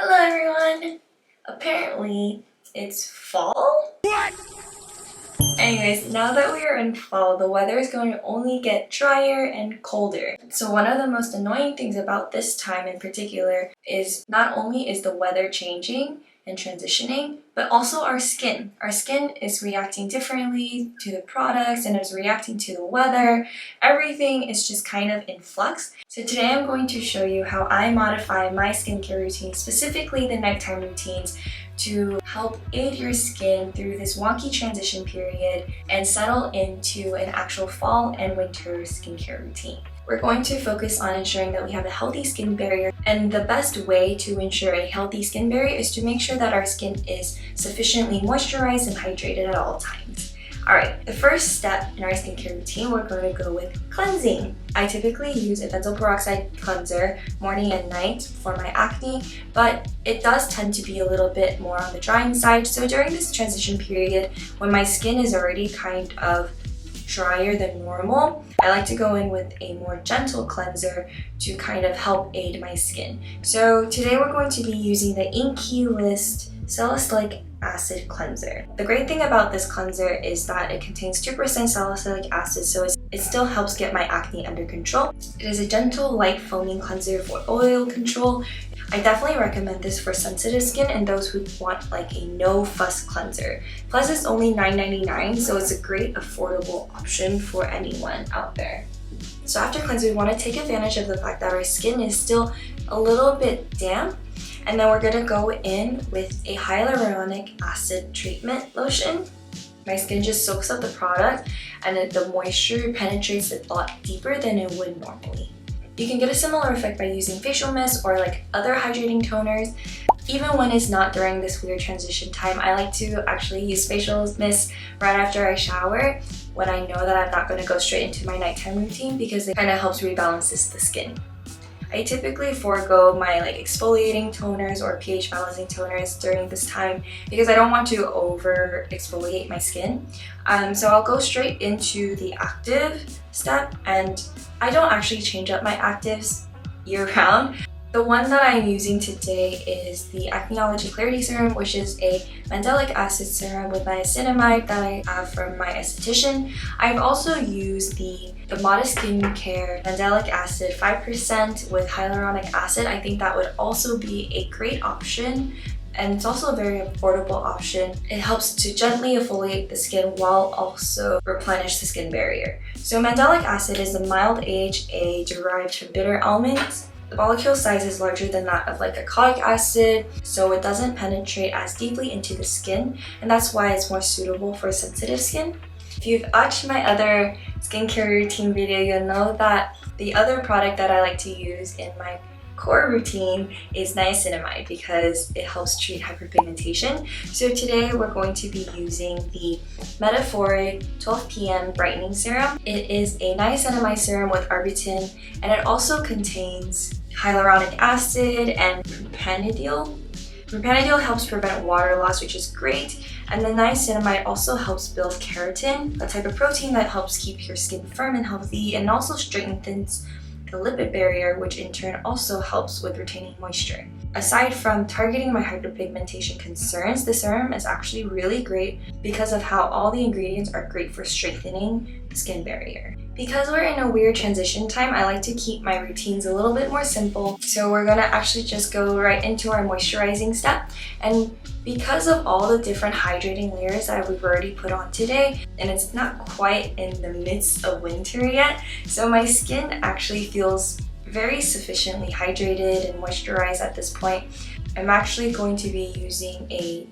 Hello everyone! Apparently, it's fall? What? Anyways, now that we are in fall, the weather is going to only get drier and colder. So one of the most annoying things about this time in particular is not only is the weather changing and transitioning, but also our skin. Our skin is reacting differently to the products and is reacting to the weather. Everything is just kind of in flux. So today I'm going to show you how I modify my skincare routine, specifically the nighttime routines, to help aid your skin through this wonky transition period and settle into an actual fall and winter skincare routine. We're going to focus on ensuring that we have a healthy skin barrier, and the best way to ensure a healthy skin barrier is to make sure that our skin is sufficiently moisturized and hydrated at all times. Alright, the first step in our skincare routine, we're going to go with cleansing. I typically use a benzoyl peroxide cleanser morning and night for my acne, but it does tend to be a little bit more on the drying side. So during this transition period, when my skin is already kind of drier than normal, I like to go in with a more gentle cleanser to kind of help aid my skin. So today we're going to be using the Inky List Salicylic Acid Cleanser. The great thing about this cleanser is that it contains 2% salicylic acid, so it still helps get my acne under control. It is a gentle, light foaming cleanser for oil control. I definitely recommend this for sensitive skin and those who want like a no-fuss cleanser. Plus it's only $9.99, so it's a great affordable option for anyone out there. So after cleansing, we want to take advantage of the fact that our skin is still a little bit damp, and then we're going to go in with a hyaluronic acid treatment lotion. My skin just soaks up the product and the moisture penetrates it a lot deeper than it would normally. You can get a similar effect by using facial mist or like other hydrating toners. Even when it's not during this weird transition time, I like to actually use facial mist right after I shower when I know that I'm not going to go straight into my nighttime routine, because it kind of helps rebalance the skin. I typically forego my exfoliating toners or pH balancing toners during this time because I don't want to over exfoliate my skin. So I'll go straight into the active step, and I don't actually change up my actives year round. The one that I'm using today is the Acneology Clarity Serum, which is a mandelic acid serum with niacinamide that I have from my esthetician. I've also used the Modest Skincare Mandelic Acid 5% with hyaluronic acid. I think that would also be a great option, and it's also a very affordable option. It helps to gently exfoliate the skin while also replenish the skin barrier. So mandelic acid is a mild AHA derived from bitter almonds. The molecule size is larger than that of glycolic acid, so it doesn't penetrate as deeply into the skin, and that's why it's more suitable for sensitive skin. If you've watched my other skincare routine video, you'll know that the other product that I like to use in my core routine is niacinamide because it helps treat hyperpigmentation. So today we're going to be using the Metaphoric 12 PM Brightening Serum. It is a niacinamide serum with arbutin, and it also contains hyaluronic acid and propanediol. Propanediol helps prevent water loss, which is great, and the niacinamide also helps build keratin, a type of protein that helps keep your skin firm and healthy, and also strengthens the lipid barrier, which in turn also helps with retaining moisture. Aside from targeting my hyperpigmentation concerns, the serum is actually really great because of how all the ingredients are great for strengthening the skin barrier. Because we're in a weird transition time, I like to keep my routines a little bit more simple. So we're gonna actually just go right into our moisturizing step. And because of all the different hydrating layers that we've already put on today, and it's not quite in the midst of winter yet, so my skin actually feels very sufficiently hydrated and moisturized at this point. I'm actually going to be using a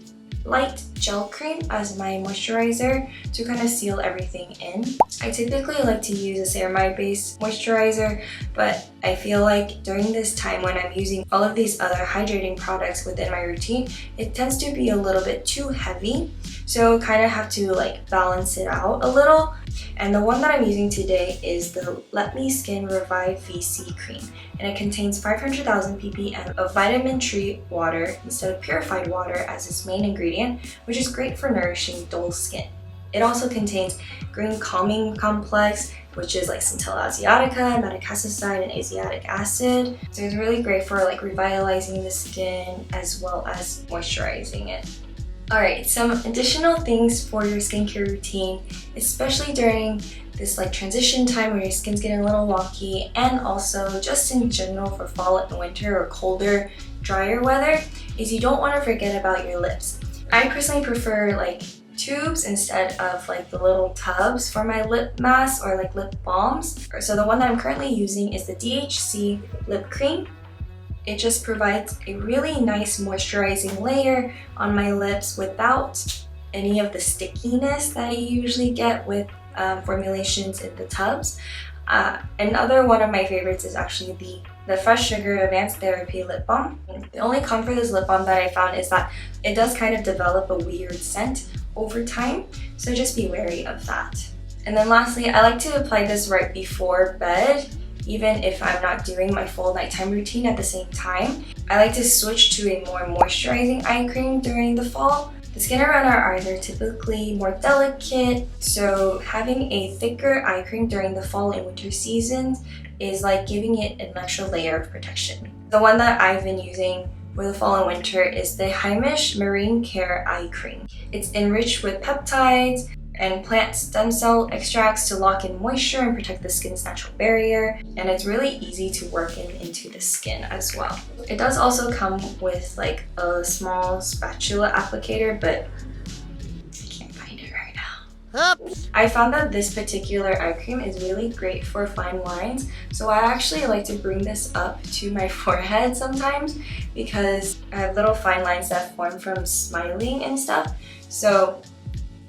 light gel cream as my moisturizer to kind of seal everything in. I typically like to use a ceramide based moisturizer, but I feel like during this time when I'm using all of these other hydrating products within my routine, it tends to be a little bit too heavy. So kind of have to balance it out a little. And the one that I'm using today is the Let Me Skin Revive VC Cream, and it contains 500,000 ppm of vitamin tree water instead of purified water as its main ingredient, which is great for nourishing dull skin. It also contains green calming complex, which is like centella asiatica, madecassosine, and asiatic acid. So it's really great for like revitalizing the skin as well as moisturizing it. Alright, some additional things for your skincare routine, especially during this like transition time where your skin's getting a little wonky, and also just in general for fall and winter or colder, drier weather, is you don't want to forget about your lips. I personally prefer like tubes instead of like the little tubs for my lip masks or like lip balms. So the one that I'm currently using is the DHC lip cream. It just provides a really nice moisturizing layer on my lips without any of the stickiness that you usually get with formulations in the tubs. Another one of my favorites is actually the Fresh Sugar Advanced Therapy Lip Balm. The only con for this lip balm that I found is that it does kind of develop a weird scent over time, so just be wary of that. And then lastly, I like to apply this right before bed, even if I'm not doing my full nighttime routine at the same time. I like to switch to a more moisturizing eye cream during the fall. The skin around our eyes are typically more delicate, so having a thicker eye cream during the fall and winter seasons is like giving it an extra layer of protection. The one that I've been using for the fall and winter is the Heimish Marine Care Eye Cream. It's enriched with peptides and plant stem cell extracts to lock in moisture and protect the skin's natural barrier, and it's really easy to work into the skin as well. It does also come with like a small spatula applicator, but I can't find it right now. Oops. I found that this particular eye cream is really great for fine lines, so I actually like to bring this up to my forehead sometimes because I have little fine lines that form from smiling and stuff. So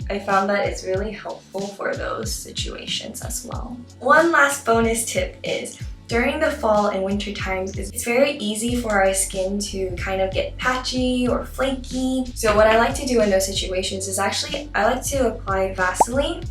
I found that it's really helpful for those situations as well. One last bonus tip is during the fall and winter times, it's very easy for our skin to kind of get patchy or flaky. So what I like to do in those situations is actually I like to apply Vaseline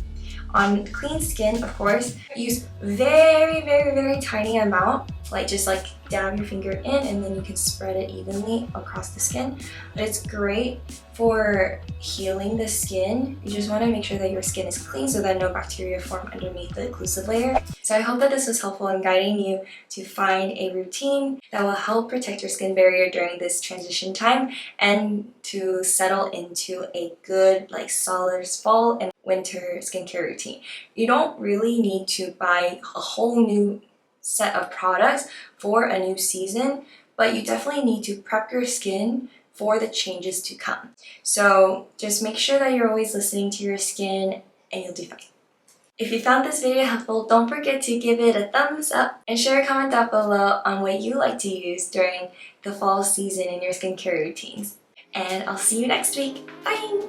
on clean skin, of course. Use very tiny amount, like just like dab your finger in and then you can spread it evenly across the skin. But it's great for healing the skin. You just want to make sure that your skin is clean so that no bacteria form underneath the occlusive layer. So I hope that this was helpful in guiding you to find a routine that will help protect your skin barrier during this transition time and to settle into a good like solid fall and winter skincare routine. You don't really need to buy a whole new set of products for a new season, but you definitely need to prep your skin for the changes to come. So just make sure that you're always listening to your skin and you'll do fine. If you found this video helpful, don't forget to give it a thumbs up and share a comment down below on what you like to use during the fall season in your skincare routines. And I'll see you next week. Bye!